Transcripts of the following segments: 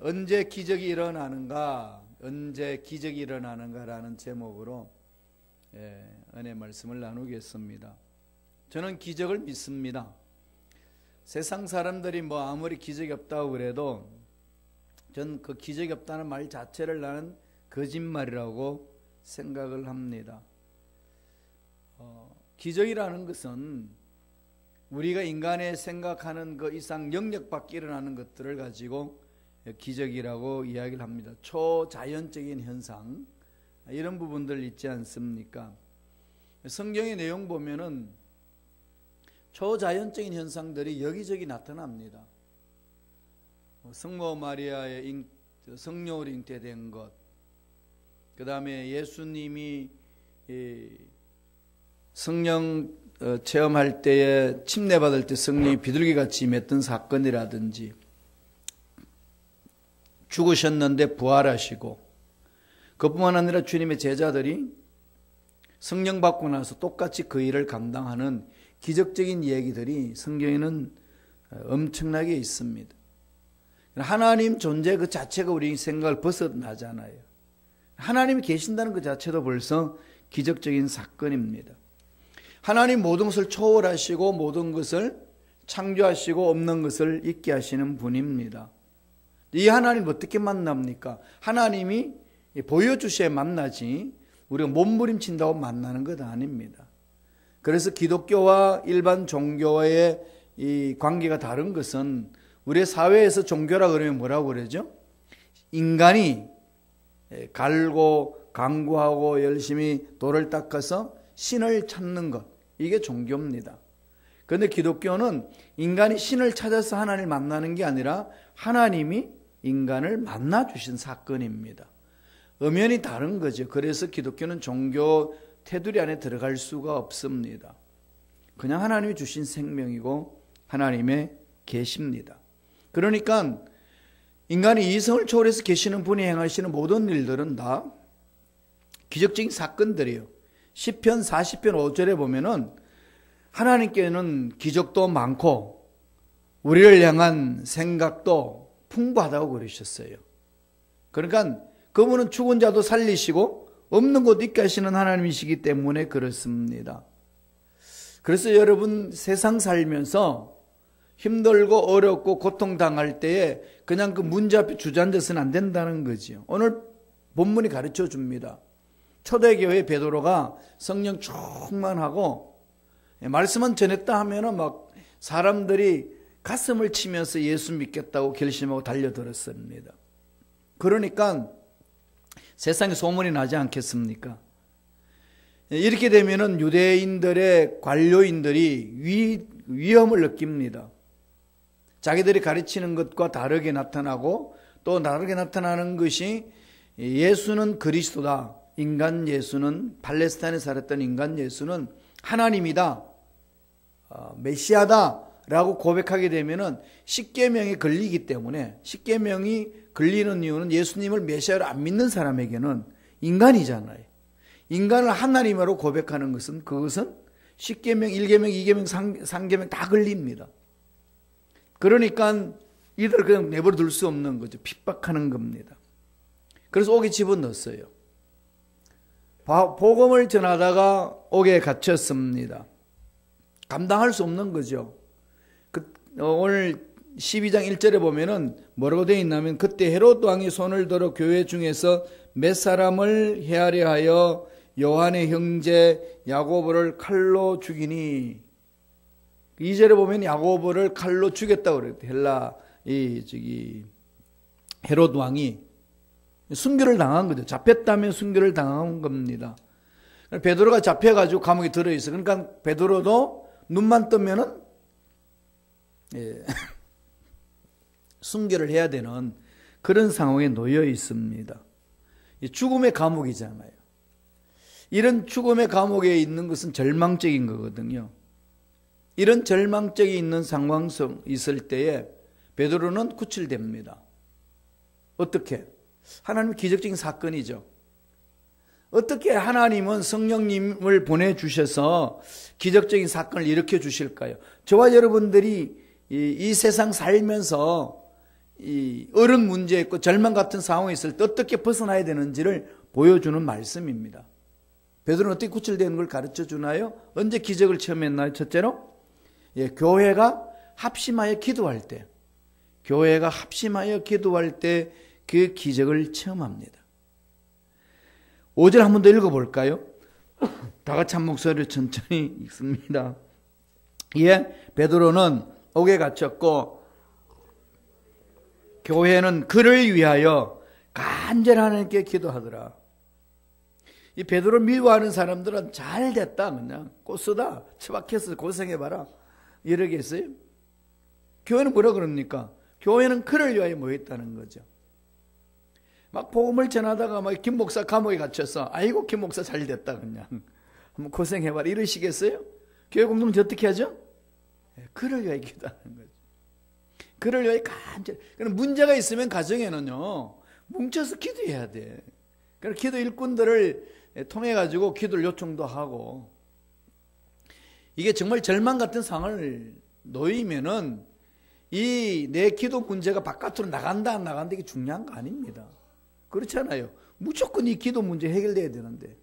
언제 기적이 일어나는가, 언제 기적이 일어나는가라는 제목으로 은혜 말씀을 나누겠습니다. 저는 기적을 믿습니다. 세상 사람들이 아무리 기적이 없다고 그래도 전 그 기적이 없다는 말 자체를 나는 거짓말이라고 생각을 합니다. 기적이라는 것은 우리가 인간의 생각하는 그 이상 영역 밖에 일어나는 것들을 가지고 기적이라고 이야기를 합니다. 초자연적인 현상, 이런 부분들 있지 않습니까? 성경의 내용 보면은 초자연적인 현상들이 여기저기 나타납니다. 성모 마리아의 성령으로 잉태된 것, 그 다음에 예수님이 성령 체험할 때에 침례받을 때 성령이 비둘기같이 임했던 사건이라든지, 죽으셨는데 부활하시고, 그뿐만 아니라 주님의 제자들이 성령 받고 나서 똑같이 그 일을 감당하는 기적적인 얘기들이 성경에는 엄청나게 있습니다. 하나님 존재 그 자체가 우리 생각을 벗어나잖아요. 하나님이 계신다는 그 자체도 벌써 기적적인 사건입니다. 하나님 모든 것을 초월하시고 모든 것을 창조하시고 없는 것을 있게 하시는 분입니다. 이 하나님 어떻게 만납니까? 하나님이 보여주셔야 만나지 우리가 몸부림친다고 만나는 것 아닙니다. 그래서 기독교와 일반 종교의 이 관계가 다른 것은, 우리의 사회에서 종교라 그러면 뭐라고 그러죠? 인간이 갈고 강구하고 열심히 돌을 닦아서 신을 찾는 것, 이게 종교입니다. 그런데 기독교는 인간이 신을 찾아서 하나님을 만나는 게 아니라 하나님이 인간을 만나 주신 사건입니다. 엄연히 다른 거죠. 그래서 기독교는 종교 테두리 안에 들어갈 수가 없습니다. 그냥 하나님이 주신 생명이고 하나님의 계십니다. 그러니까 인간이 이성을 초월해서 계시는 분이 행하시는 모든 일들은 다 기적적인 사건들이에요. 시편 40편 5절에 보면은 하나님께는 기적도 많고 우리를 향한 생각도 풍부하다고 그러셨어요. 그러니까 그분은 죽은 자도 살리시고 없는 것 있게 하시는 하나님이시기 때문에 그렇습니다. 그래서 여러분, 세상 살면서 힘들고 어렵고 고통당할 때에 그냥 그 문제 앞에 주저앉아서는 안 된다는 거지요. 오늘 본문이 가르쳐 줍니다. 초대교회 베드로가 성령 충만하고 말씀만 전했다 하면은 막 사람들이 가슴을 치면서 예수 믿겠다고 결심하고 달려들었습니다. 그러니까 세상에 소문이 나지 않겠습니까? 이렇게 되면은 유대인들의 관료인들이 위험을 느낍니다. 자기들이 가르치는 것과 다르게 나타나고, 또 다르게 나타나는 것이 예수는 그리스도다, 인간 예수는, 팔레스타인에 살았던 인간 예수는 하나님이다, 메시아다 라고 고백하게 되면은 십계명이 걸리기 때문에, 십계명이 걸리는 이유는 예수님을 메시아로 안 믿는 사람에게는 인간이잖아요. 인간을 하나님으로 고백하는 것은, 그것은 십계명, 1계명, 2계명, 3계명 다 걸립니다. 그러니까 이들 그냥 내버려 둘 수 없는 거죠. 핍박하는 겁니다. 그래서 옥에 집어넣었어요. 복음을 전하다가 옥에 갇혔습니다. 감당할 수 없는 거죠. 오늘 12장 1절에 보면은 뭐라고 되어 있냐면, 그때 헤롯 왕이 손을 들어 교회 중에서 몇 사람을 헤아려 하여 요한의 형제 야고보를 칼로 죽이니, 2절에 보면 야고보를 칼로 죽였다고 그랬대요. 헤롯 왕이 순교를 당한 거죠. 잡혔다면 순교를 당한 겁니다. 베드로가 잡혀가지고 감옥에 들어있어. 그러니까 베드로도 눈만 뜨면은 순교를 해야 되는 그런 상황에 놓여 있습니다. 죽음의 감옥이잖아요. 이런 죽음의 감옥에 있는 것은 절망적인 거거든요. 이런 절망적이 있는 상황성 있을 때에 베드로는 구출됩니다. 어떻게? 하나님 기적적인 사건이죠. 어떻게 하나님은 성령님을 보내주셔서 기적적인 사건을 일으켜 주실까요? 저와 여러분들이 이 세상 살면서 이 어려운 문제 있고 절망 같은 상황에 있을 때 어떻게 벗어나야 되는지를 보여주는 말씀입니다. 베드로는 어떻게 구출되는 걸 가르쳐 주나요? 언제 기적을 체험했나요? 첫째로 교회가 합심하여 기도할 때, 교회가 합심하여 기도할 때 그 기적을 체험합니다. 5절 한 번 더 읽어볼까요? 다 같이 한 목소리로 천천히 읽습니다. 베드로는 옥에 갇혔고 교회는 그를 위하여 간절히 하나님께 기도하더라. 이 베드로 미워하는 사람들은 잘 됐다, 그냥 꽃쓰다 처박혀서 고생해봐라 이러겠어요? 교회는 뭐라 그럽니까? 교회는 그를 위하여 모였다는 거죠. 막 복음을 전하다가 막 김 목사 감옥에 갇혔어. 아이고 김 목사 잘 됐다, 그냥 한번 고생해봐라 이러시겠어요? 교회 공동체 어떻게 하죠? 그를 위하여 기도하는 거죠. 그를 위하여 간절히. 그럼 문제가 있으면 가정에는요 뭉쳐서 기도해야 돼. 그래서 기도 일꾼들을 통해 가지고 기도를 요청도 하고, 이게 정말 절망 같은 상황을 놓이면은 이 내 기도 문제가 바깥으로 나간다 안 나간다 이게 중요한 거 아닙니다. 그렇잖아요. 무조건 이 기도 문제 해결돼야 되는데.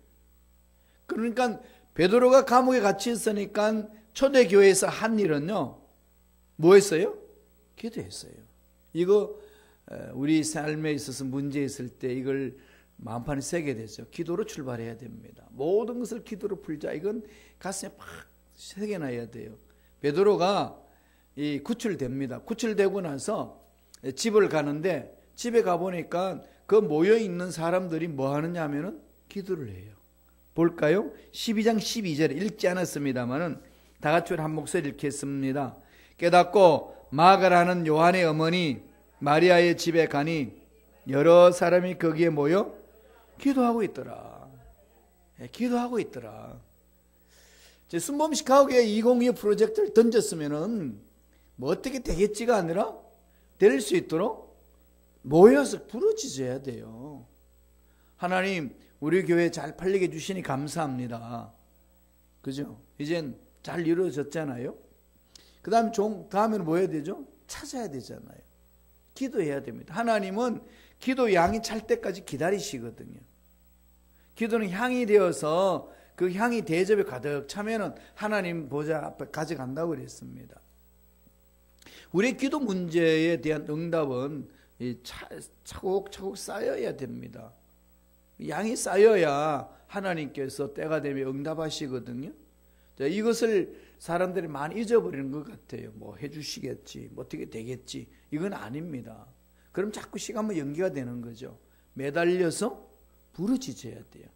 그러니까 베드로가 감옥에 갇혀 있으니까 초대교회에서 한 일은요 뭐 했어요? 기도했어요. 이거 우리 삶에 있어서 문제 있을 때 이걸 마음판에 새게 되죠. 기도로 출발해야 됩니다. 모든 것을 기도로 풀자. 이건 가슴에 팍 새겨놔야 돼요. 베드로가 이 구출됩니다. 구출되고 나서 집을 가는데 집에 가보니까 그 모여있는 사람들이 뭐 하느냐 하면은 기도를 해요. 볼까요? 12장 12절에 읽지 않았습니다만은 다 같이 한 목소리 읽겠습니다. 깨닫고 마가라는 요한의 어머니 마리아의 집에 가니 여러 사람이 거기에 모여 기도하고 있더라. 기도하고 있더라. 순범식 가옥에 2025 프로젝트를 던졌으면은 뭐 어떻게 되겠지가 아니라 될 수 있도록 모여서 부르짖어야 돼요. 하나님 우리 교회 잘 팔리게 해주시니 감사합니다. 그죠? 이젠 잘 이루어졌잖아요. 그 다음에는 뭐 해야 되죠? 찾아야 되잖아요. 기도해야 됩니다. 하나님은 기도 양이 찰 때까지 기다리시거든요. 기도는 향이 되어서 그 향이 대접에 가득 차면은 하나님 보좌 앞에 가져간다고 그랬습니다. 우리의 기도 문제에 대한 응답은 차곡차곡 쌓여야 됩니다. 양이 쌓여야 하나님께서 때가 되면 응답하시거든요. 자, 이것을 사람들이 많이 잊어버리는 것 같아요. 뭐 해주시겠지, 뭐 어떻게 되겠지. 이건 아닙니다. 그럼 자꾸 시간만 연기가 되는 거죠. 매달려서 부르짖어야 돼요.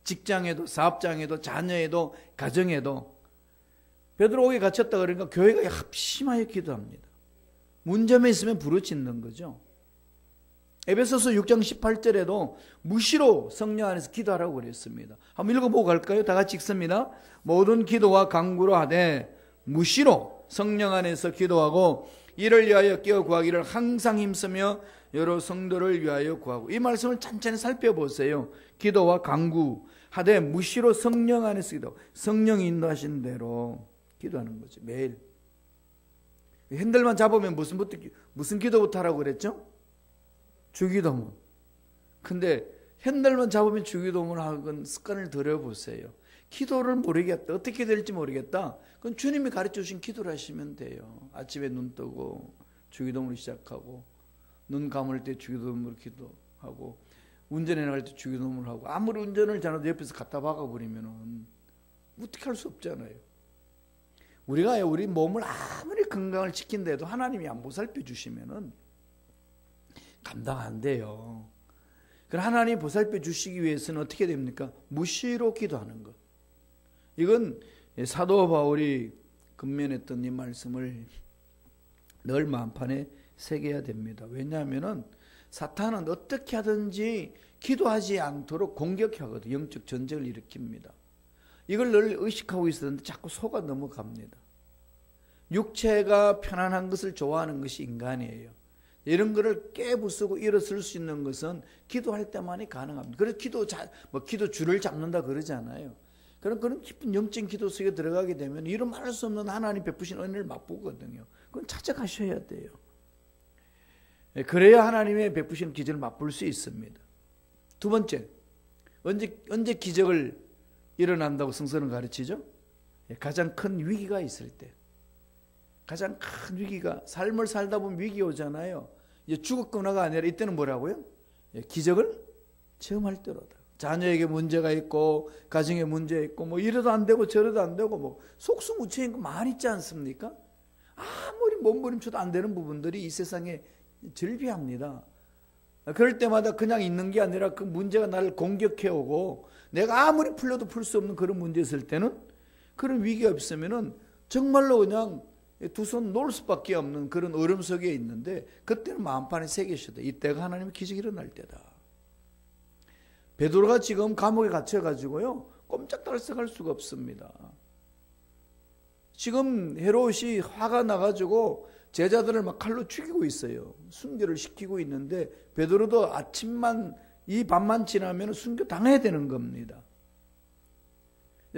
직장에도, 사업장에도, 자녀에도, 가정에도. 베드로 옥에 갇혔다 그러니까 교회가 합심하여 기도합니다. 문제만 있으면 부르짖는 거죠. 에베소서 6장 18절에도 무시로 성령 안에서 기도하라고 그랬습니다. 한번 읽어보고 갈까요? 다 같이 읽습니다. 모든 기도와 간구로 하되 무시로 성령 안에서 기도하고 이를 위하여 끼어 구하기를 항상 힘쓰며 여러 성도를 위하여 구하고. 이 말씀을 천천히 살펴보세요. 기도와 간구 하되 무시로 성령 안에서 기도. 성령이 인도하신 대로 기도하는 거죠. 매일. 핸들만 잡으면 무슨 기도부터 하라고 그랬죠? 주기도문. 근데 핸들만 잡으면 주기도문 하는 습관을 들여보세요. 기도를 모르겠다. 어떻게 될지 모르겠다. 그건 주님이 가르쳐 주신 기도를 하시면 돼요. 아침에 눈 뜨고 주기도문을 시작하고, 눈 감을 때 주기도문을 기도하고, 운전해 나갈 때 주기도문을 하고. 아무리 운전을 잘해도 옆에서 갖다 박아버리면 어떻게 할 수 없잖아요. 우리가 우리 몸을 아무리 건강을 지킨데도 하나님이 안 보살펴 주시면은 감당 안 돼요. 그럼 하나님 보살펴 주시기 위해서는 어떻게 됩니까? 무시로 기도하는 것. 이건 사도 바울이 근면했던 이 말씀을 늘 마음판에 새겨야 됩니다. 왜냐하면은 사탄은 어떻게 하든지 기도하지 않도록 공격하거든요. 영적 전쟁을 일으킵니다. 이걸 늘 의식하고 있었는데 자꾸 속아 넘어갑니다. 육체가 편안한 것을 좋아하는 것이 인간이에요. 이런 거를 깨부수고 일어설 수 있는 것은 기도할 때만이 가능합니다. 그래서 기도 줄을 잡는다 그러잖아요. 그런 깊은 영적인 기도 속에 들어가게 되면 이런 말할 수 없는 하나님 베푸신 은혜를 맛보거든요. 그건 찾아가셔야 돼요. 그래야 하나님의 베푸시는 기적을 맛볼 수 있습니다. 두 번째, 언제 기적을 일어난다고 성서는 가르치죠? 가장 큰 위기가 있을 때. 가장 큰 위기가, 삶을 살다 보면 위기 오잖아요. 이제 죽었거나가 아니라 이때는 뭐라고요? 기적을 체험할 때로다. 자녀에게 문제가 있고 가정에 문제 있고 뭐 이래도 안 되고 저래도 안 되고 뭐 속수무책인 거 많이 있지 않습니까? 아무리 몸부림쳐도 안 되는 부분들이 이 세상에 절비합니다. 그럴 때마다 그냥 있는 게 아니라 그 문제가 나를 공격해오고 내가 아무리 풀려도 풀 수 없는 그런 문제 있을 때는, 그런 위기가 없으면은 정말로 그냥 두 손 놓을 수밖에 없는 그런 얼음 속에 있는데, 그때는 마음판에 새기셔도 이때가 하나님의 기적이 일어날 때다. 베드로가 지금 감옥에 갇혀가지고요 꼼짝달싹할 수가 없습니다. 지금 헤롯이 화가 나가지고 제자들을 막 칼로 죽이고 있어요. 순교를 시키고 있는데 베드로도 아침만 이 밤만 지나면 순교 당해야 되는 겁니다.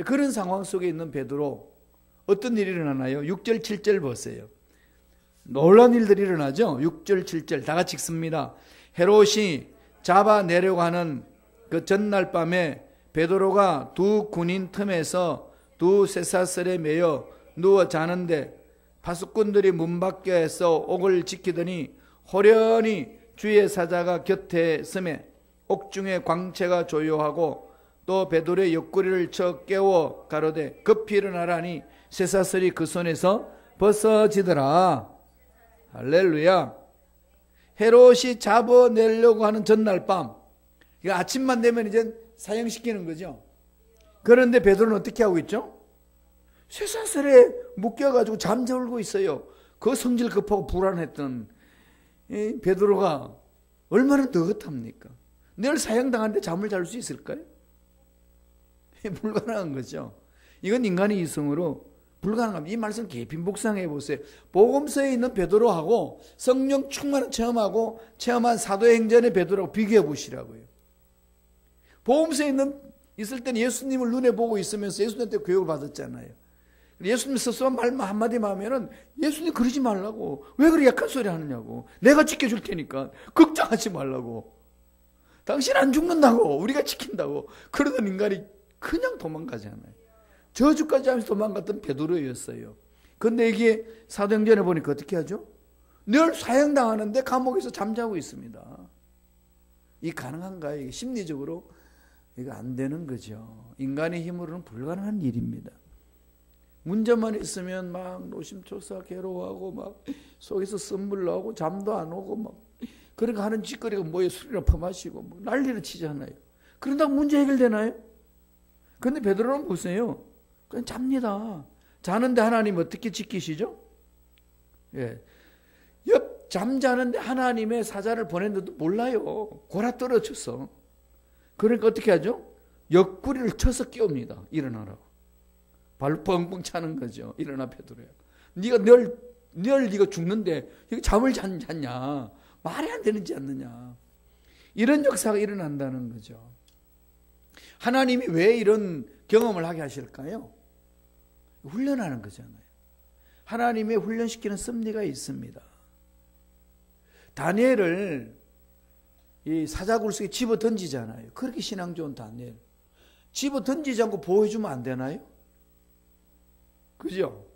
그런 상황 속에 있는 베드로, 어떤 일이 일어나나요? 6절 7절 보세요. 놀라운 일들이 일어나죠. 6절 7절 다 같이 읽습니다. 헤롯이 잡아내려고 하는 그 전날 밤에 베드로가 두 군인 틈에서 두 쇠사슬에 매여 누워 자는데 파수꾼들이 문 밖에서 옥을 지키더니 호련히 주의 사자가 곁에 서매 옥중에 광채가 조요하고 또 베드로의 옆구리를 쳐 깨워 가로되 급히 일어나라니 쇠사슬이 그 손에서 벗어지더라. 할렐루야. 헤롯이 잡아내려고 하는 전날 밤, 아침만 되면 이제 사형시키는 거죠. 그런데 베드로는 어떻게 하고 있죠? 쇠사슬에 묶여가지고 잠자고 있어요. 그 성질 급하고 불안했던 베드로가 얼마나 느긋합니까? 내일 사형당하는데 잠을 잘 수 있을까요? 불가능한 거죠. 이건 인간의 이성으로 불가능합니다. 이 말씀 깊이 묵상해 보세요. 복음서에 있는 베드로하고 성령 충만한 체험한 사도행전의 베드로하고 비교해 보시라고요. 복음서에 있을 때는 예수님을 눈에 보고 있으면서 예수님한테 교육을 받았잖아요. 예수님 스스로 말 한마디만 하면은 예수님 그러지 말라고. 왜 그리 약한 소리 하느냐고. 내가 지켜줄 테니까 걱정하지 말라고. 당신 안 죽는다고. 우리가 지킨다고. 그러던 인간이 그냥 도망가잖아요. 저주까지 하면서 도망갔던 베드로였어요. 그런데 이게 사도행전에 보니까 어떻게 하죠? 늘 사형당하는데 감옥에서 잠자고 있습니다. 이게 가능한가요? 이게 심리적으로 이거 안 되는 거죠. 인간의 힘으로는 불가능한 일입니다. 문제만 있으면 막 노심초사 괴로워하고 막 속에서 쓴물 나오고 잠도 안 오고 막 그러니까 하는 짓거리가 뭐예요? 술이나 퍼마시고 뭐 난리를 치잖아요. 그런다고 문제 해결되나요? 그런데 베드로는 보세요. 그냥 잡니다. 자는데 하나님 어떻게 지키시죠? 예. 잠자는데 하나님의 사자를 보냈는데도 몰라요. 골아 떨어져서. 그러니까 어떻게 하죠? 옆구리를 쳐서 깨웁니다. 일어나라고. 발로 뻥뻥 차는 거죠. 일어나 베드로야. 네가 늘 네가 죽는데 여기 잠을 잤냐? 말이 안 되는지 않느냐? 이런 역사가 일어난다는 거죠. 하나님이 왜 이런 경험을 하게 하실까요? 훈련하는 거잖아요. 하나님의 훈련시키는 섭리가 있습니다. 다니엘을 이 사자굴 속에 집어 던지잖아요. 그렇게 신앙 좋은 다니엘. 집어 던지지 않고 보호해주면 안 되나요? 그죠?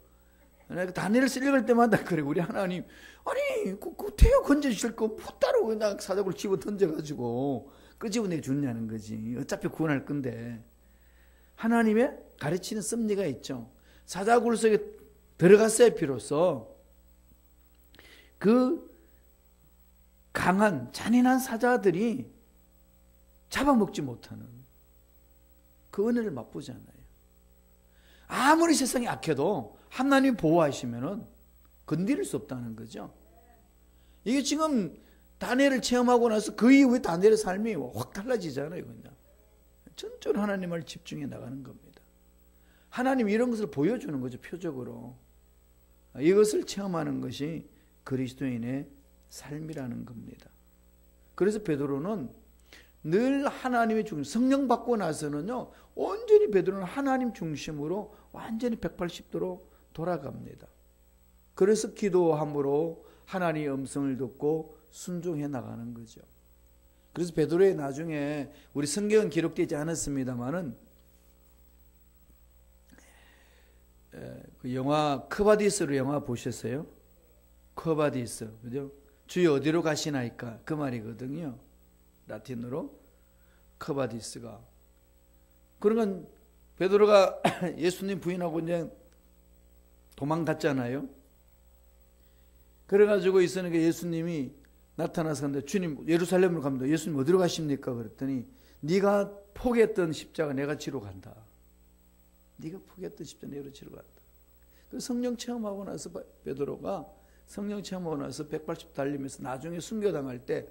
다니엘을 쓰려갈 때마다 그래. 우리 하나님, 아니, 그 태워 건져주실 거 푸따로 그냥 사자굴 집어 던져가지고 끄집어내 주냐는 거지. 어차피 구원할 건데. 하나님의 가르치는 섭리가 있죠. 사자굴 속에 들어갔어야 비로소 그 강한 잔인한 사자들이 잡아먹지 못하는 그 은혜를 맛보잖아요. 아무리 세상이 악해도 하나님이 보호하시면은 건드릴 수 없다는 거죠. 이게 지금 다니엘을 체험하고 나서 그 이후에 다니엘의 삶이 확 달라지잖아요. 그냥 전적으로 하나님을 집중해 나가는 겁니다. 하나님이 이런 것을 보여주는 거죠. 표적으로. 이것을 체험하는 것이 그리스도인의 삶이라는 겁니다. 그래서 베드로는 늘 하나님의 중심, 성령 받고 나서는요, 온전히 베드로는 하나님 중심으로 완전히 180도로 돌아갑니다. 그래서 기도함으로 하나님의 음성을 듣고 순종해 나가는 거죠. 그래서 베드로의 나중에 우리 성경은 기록되지 않았습니다만은 그 영화 크바디스로 영화 보셨어요? 크바디스, 그죠? 주여 어디로 가시나이까 그 말이거든요. 라틴어로 크바디스가. 그러면 베드로가 예수님 부인하고 이제 도망갔잖아요. 그래가지고 있으니까 예수님이 나타나서 근데 주님 예루살렘으로 갑니다. 예수님 어디로 가십니까? 그랬더니 네가 포기했던 십자가 내가 지러 간다. 네가 포기했던 십자가 내가 지러 간다. 그 성령 체험하고 나서 베드로가 성령 체험하고 나서 180 달리면서 나중에 순교당할 때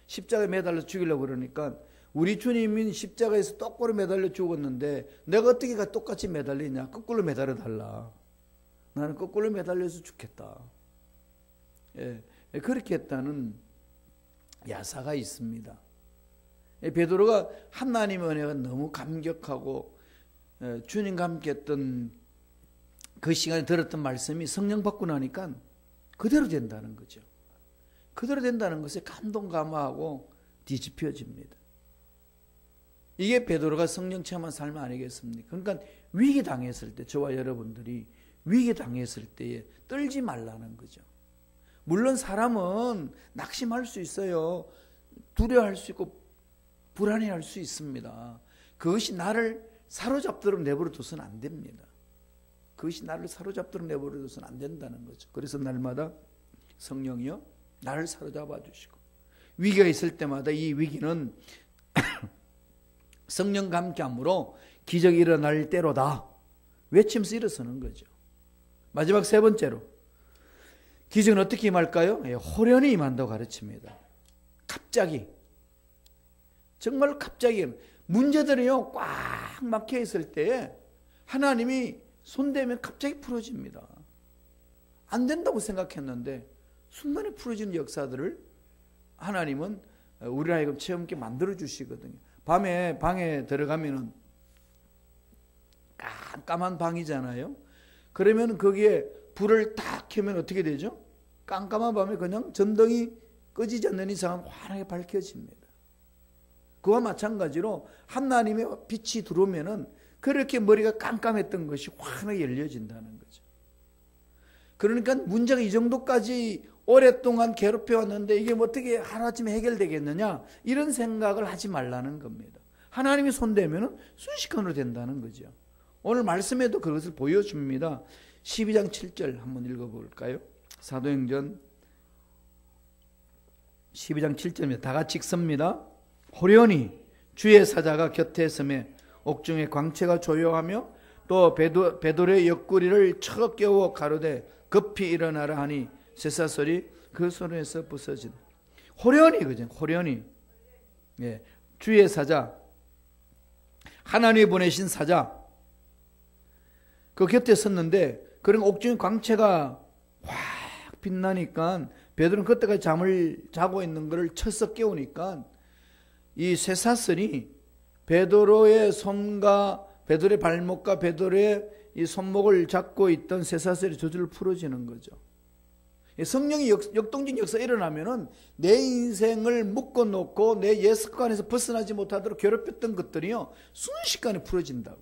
십자가에 매달려 죽이려고 그러니까 우리 주님이 십자가에서 똑바로 매달려 죽었는데 내가 어떻게 똑같이 매달리냐. 거꾸로 매달려 달라. 나는 거꾸로 매달려서 죽겠다. 예, 그렇게 했다는 야사가 있습니다. 베드로가 하나님의 은혜가 너무 감격하고 주님과 함께 했던 그 시간에 들었던 말씀이 성령 받고 나니까 그대로 된다는 거죠. 그대로 된다는 것에 감동감화하고 뒤집혀집니다. 이게 베드로가 성령 체험한 삶 아니겠습니까? 그러니까 위기 당했을 때 저와 여러분들이 위기 당했을 때에 떨지 말라는 거죠. 물론 사람은 낙심할 수 있어요. 두려워할 수 있고 불안해할 수 있습니다. 그것이 나를 사로잡도록 내버려 둬서는 안 됩니다. 그것이 나를 사로잡도록 내버려 둬서는 안 된다는 거죠. 그래서 날마다 성령이요 나를 사로잡아 주시고 위기가 있을 때마다 이 위기는 성령과 함께함으로 기적이 일어날 때로다 외치면서 일어서는 거죠. 마지막 세 번째로 기적은 어떻게 임할까요? 호련히 임한다고 가르칩니다. 갑자기 정말 갑자기 문제들이요 꽉 막혀 있을 때에 하나님이 손대면 갑자기 풀어집니다. 안 된다고 생각했는데 순간에 풀어지는 역사들을 하나님은 우리 하여금 체험 있게 만들어 주시거든요. 밤에 방에 들어가면은 깜깜한 방이잖아요. 그러면 거기에 불을 딱 켜면 어떻게 되죠? 깜깜한 밤에 그냥 전등이 꺼지지 않는 이상은 환하게 밝혀집니다. 그와 마찬가지로 하나님의 빛이 들어오면은 그렇게 머리가 깜깜했던 것이 환하게 열려진다는 거죠. 그러니까 문제가 이 정도까지 오랫동안 괴롭혀왔는데 이게 뭐 어떻게 하루아침에 해결되겠느냐 이런 생각을 하지 말라는 겁니다. 하나님이 손대면 순식간으로 된다는 거죠. 오늘 말씀에도 그것을 보여줍니다. 12장 7절 한번 읽어볼까요? 사도행전 12장 7절입니다. 다 같이 읽습니다. 호련히 주의 사자가 곁에 서매 옥중에 광채가 조용하며 또 베드로의 옆구리를 쳐 깨워 가로되 급히 일어나라 하니 쇠사슬이 그 손에서 부서진. 호련히 그죠? 호련히. 예, 주의 사자, 하나님이 보내신 사자. 그 곁에 섰는데 그런 옥중에 광채가 확 빛나니까 베드로는 그때까지 잠을 자고 있는 것을 쳐서 깨우니까 이 쇠사슬이 베드로의 손과 베드로의 발목과 베드로의 이 손목을 잡고 있던 쇠사슬이 저절로 풀어지는 거죠. 성령이 역동적 역사가 일어나면은 내 인생을 묶어놓고 내 옛 습관에서 벗어나지 못하도록 괴롭혔던 것들이요 순식간에 풀어진다고.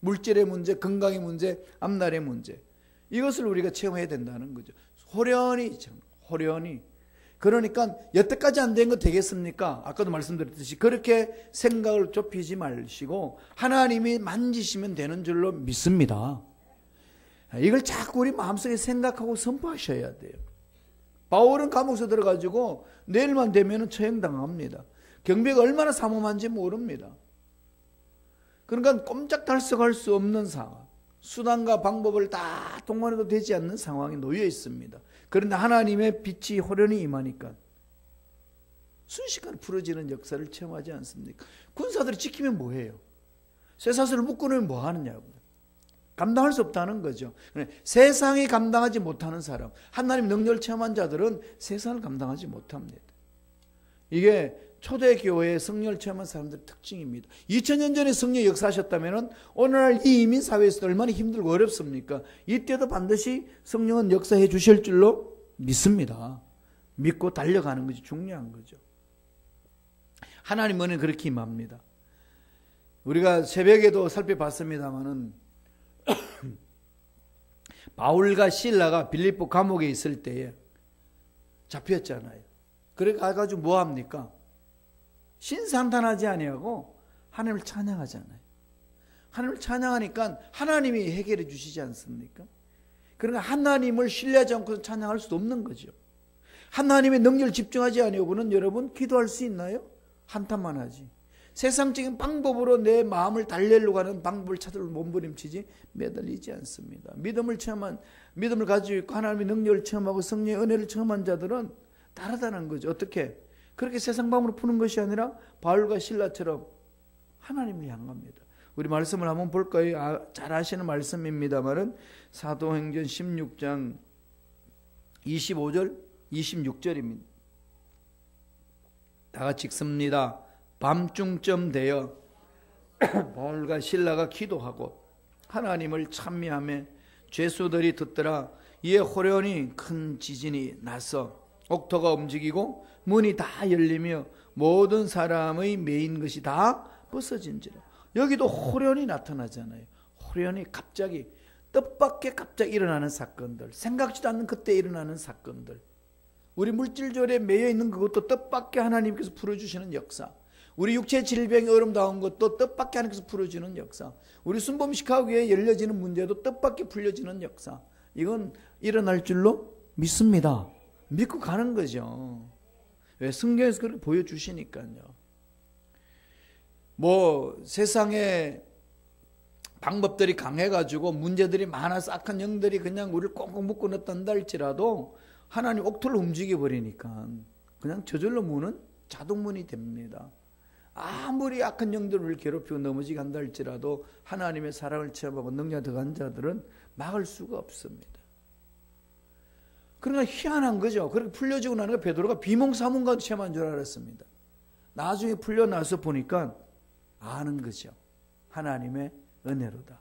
물질의 문제, 건강의 문제, 앞날의 문제, 이것을 우리가 체험해야 된다는 거죠. 호련히. 그러니까 여태까지 안 된 거 되겠습니까? 아까도 말씀드렸듯이 그렇게 생각을 좁히지 마시고 하나님이 만지시면 되는 줄로 믿습니다. 이걸 자꾸 우리 마음속에 생각하고 선포하셔야 돼요. 바울은 감옥에 들어가지고 내일만 되면 처형당합니다. 경비가 얼마나 삼엄한지 모릅니다. 그러니까 꼼짝달싹할 수 없는 상황, 수단과 방법을 다 동원해도 되지 않는 상황에 놓여 있습니다. 그런데 하나님의 빛이 호련히 임하니까 순식간에 풀어지는 역사를 체험하지 않습니까? 군사들이 지키면 뭐해요? 쇠사슬을 묶어놓으면 뭐 하느냐고. 감당할 수 없다는 거죠. 세상이 감당하지 못하는 사람, 하나님 능력을 체험한 자들은 세상을 감당하지 못합니다. 이게 초대교회의 성령을 체험한 사람들의 특징입니다. 2000년 전에 성령이 역사하셨다면 오늘날 이 이민사회에서도 얼마나 힘들고 어렵습니까? 이때도 반드시 성령은 역사해 주실 줄로 믿습니다. 믿고 달려가는 것이 중요한 거죠. 하나님 은혜는 그렇게 임합니다. 우리가 새벽에도 살펴봤습니다마는 바울과 실라가 빌립보 감옥에 있을 때에 잡혔잖아요. 그래 가가지고 뭐 합니까? 신상탄하지 아니하고 하나님을 찬양하잖아요. 하나님을 찬양하니까 하나님이 해결해 주시지 않습니까? 그러나 하나님을 신뢰하지 않고서 찬양할 수도 없는 거죠. 하나님의 능력을 집중하지 아니하고는 여러분 기도할 수 있나요? 한탄만 하지. 세상적인 방법으로 내 마음을 달래려고 하는 방법을 찾으려 몸부림치지 매달리지 않습니다. 믿음을 가지고 있고 하나님의 능력을 체험하고 성령의 은혜를 체험한 자들은 다르다는 거죠. 어떻게? 그렇게 세상 방법으로 푸는 것이 아니라 바울과 실라처럼 하나님을 향합니다. 우리 말씀을 한번 볼까요? 잘 아시는 말씀입니다만은 사도행전 16장 25절 26절입니다. 다 같이 읽습니다. 밤중쯤 되어 바울과 실라가 기도하고 하나님을 찬미하며 죄수들이 듣더라. 이에 호련히 큰 지진이 나서 옥토가 움직이고 문이 다 열리며 모든 사람의 매인 것이 다 벗어진지라. 여기도 호련히 나타나잖아요. 호련히 갑자기 뜻밖의 갑자기 일어나는 사건들, 생각지도 않는 그때 일어나는 사건들, 우리 물질조례에 매여 있는 그것도 뜻밖의 하나님께서 풀어주시는 역사, 우리 육체 질병이 어려움 것도 뜻밖의 하나님께서 풀어주는 역사, 우리 순범식하고 위에 열려지는 문제도 뜻밖의 풀려지는 역사, 이건 일어날 줄로 믿습니다. 믿고 가는 거죠. 왜? 성경에서 그렇게 보여주시니까요. 뭐 세상에 방법들이 강해가지고 문제들이 많아서 악한 영들이 그냥 우리를 꽁꽁 묶고 넣었단다 할지라도 하나님 옥토를 움직여버리니까 그냥 저절로 문은 자동문이 됩니다. 아무리 악한 영들을 괴롭히고 넘어지게 한다 할지라도 하나님의 사랑을 체험하고 능력 더한 자들은 막을 수가 없습니다. 그러나 희한한 거죠. 그렇게 풀려지고 나니까 베드로가 비몽사몽간 체험한 줄 알았습니다. 나중에 풀려나서 보니까 아는 거죠. 하나님의 은혜로다.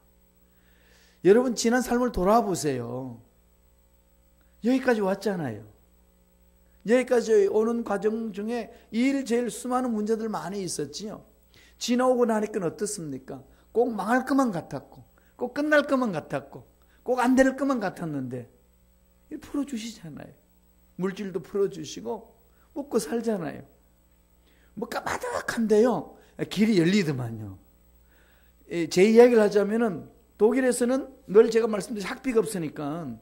여러분 지난 삶을 돌아보세요. 여기까지 왔잖아요. 여기까지 오는 과정 중에 제일 수많은 문제들 많이 있었지요. 지나오고 나니까 어떻습니까? 꼭 망할 것만 같았고 꼭 끝날 것만 같았고 꼭 안 될 것만 같았는데 풀어주시잖아요. 물질도 풀어주시고 먹고 살잖아요. 뭐 까마득한데요. 길이 열리더만요. 제 이야기를 하자면은 독일에서는 늘 제가 말씀드린 학비가 없으니까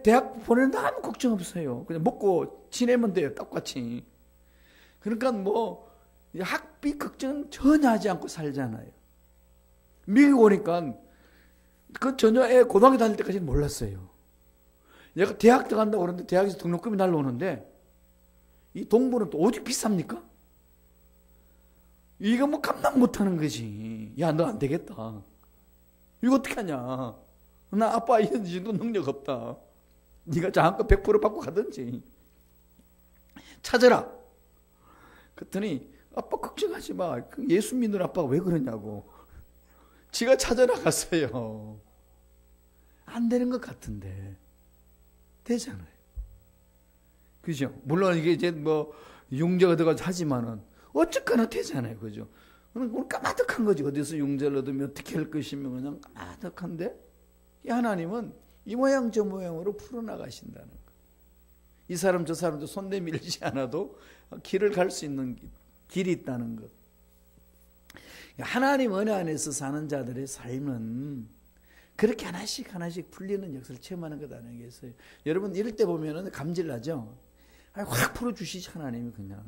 대학 보내는데 아무 걱정 없어요. 그냥 먹고 지내면 돼요. 똑같이. 그러니까 뭐 학비 걱정은 전혀 하지 않고 살잖아요. 미국 오니까 그 전혀 고등학교 다닐 때까지는 몰랐어요. 얘가 대학 들어간다고 그러는데 대학에서 등록금이 날라오는데 이 동부는 또 오직 비쌉니까? 이거 뭐 감당 못하는 거지. 야, 너 안 되겠다. 이거 어떻게 하냐. 나 아빠 이 정도 능력 없다. 네가 장학금 100% 받고 가든지 찾아라. 그랬더니 아빠 걱정하지 마. 예수 믿는 아빠가 왜 그러냐고. 지가 찾아라 갔어요. 안 되는 것 같은데 되잖아요. 그죠? 물론 이게 이제 뭐 융자가 들어가서 하지만은 어쨌거나 되잖아요. 그죠? 오늘 까마득한 거지. 어디서 융자를 얻으면 어떻게 할 것이며 그냥 까마득한데 하나님은 이 모양 저 모양으로 풀어나가신다는 거. 이 사람 저 사람도 손 내밀지 않아도 길을 갈 수 있는 길이 있다는 것. 하나님 은혜 안에서 사는 자들의 삶은 그렇게 하나씩 하나씩 풀리는 역사를 체험하는 것 아니겠어요? 여러분 이럴 때 보면은 감질나죠? 확 풀어주시지 하나님이 그냥.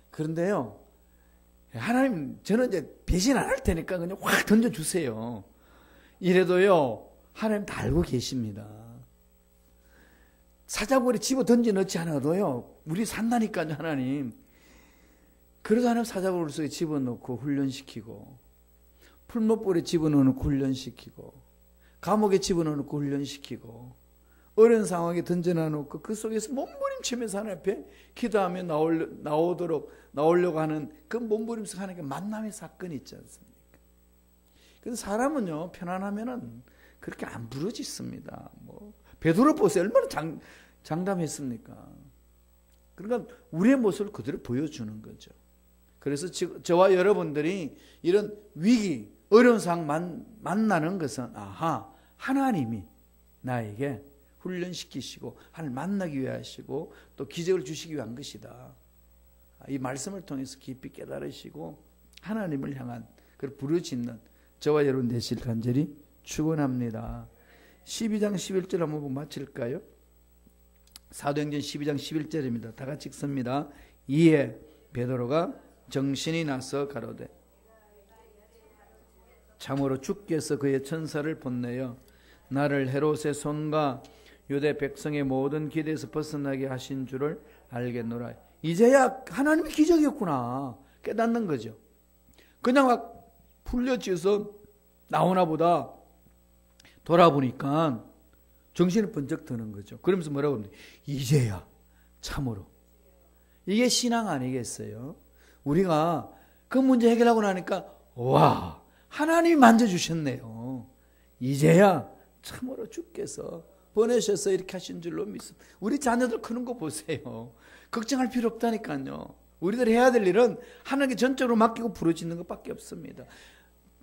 그런데요, 하나님 저는 이제 배신 안 할 테니까 그냥 확 던져주세요. 이래도요, 하나님 다 알고 계십니다. 사자굴에 집어 던져 넣지 않아도요, 우리 산다니까요, 하나님. 그래서 하나님 사자굴 속에 집어넣고 훈련시키고, 풀목불에 집어넣고 훈련시키고, 감옥에 집어넣고 훈련시키고, 어려운 상황에 던져놔놓고 그 속에서 몸부림치면서 하나님 앞에 기도하며 나오려고 하는 그 몸부림치면서 하나님께 만남의 사건이 있지 않습니까? 그래서 사람은요, 편안하면은 그렇게 안 부러지습니다. 뭐 베드로 보세요. 얼마나 장담했습니까? 그러니까 우리의 모습을 그대로 보여주는 거죠. 그래서 저와 여러분들이 이런 위기, 어려운 상황 만나는 것은 하나님이 나에게 훈련시키시고 하나님 만나기 위해 하시고 또 기적을 주시기 위한 것이다. 이 말씀을 통해서 깊이 깨달으시고 하나님을 향한 그 부르짖는 저와 여러분 되실 간절히 축원합니다. 12장 11절 한번 마칠까요? 사도행전 12장 11절입니다. 다 같이 읽습니다. 이에 베드로가 정신이 나서 가로되 참으로 주께서 그의 천사를 보내어 나를 헤롯의 손과 유대 백성의 모든 기대에서 벗어나게 하신 줄을 알겠노라. 이제야 하나님의 기적이었구나 깨닫는 거죠. 그냥 막 풀려지어서 나오나 보다 돌아보니까 정신이 번쩍 드는 거죠. 그러면서 뭐라고 합니까? 이제야 참으로. 이게 신앙 아니겠어요? 우리가 그 문제 해결하고 나니까 와 하나님이 만져주셨네요. 이제야 참으로 주께서 보내셔서 이렇게 하신 줄로 믿습니다. 우리 자녀들 크는 거 보세요. 걱정할 필요 없다니까요. 우리들 해야 될 일은 하나님께 전적으로 맡기고 부르짖는 것밖에 없습니다.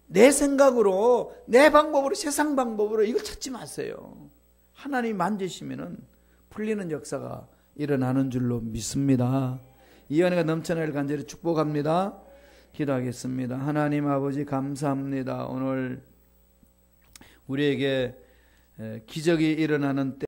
내 생각으로 내 방법으로 세상 방법으로 이걸 찾지 마세요. 하나님이 만지시면은 풀리는 역사가 일어나는 줄로 믿습니다. 이 은혜가 넘쳐나길 간절히 축복합니다. 기도하겠습니다. 하나님 아버지 감사합니다. 오늘 우리에게 기적이 일어나는 때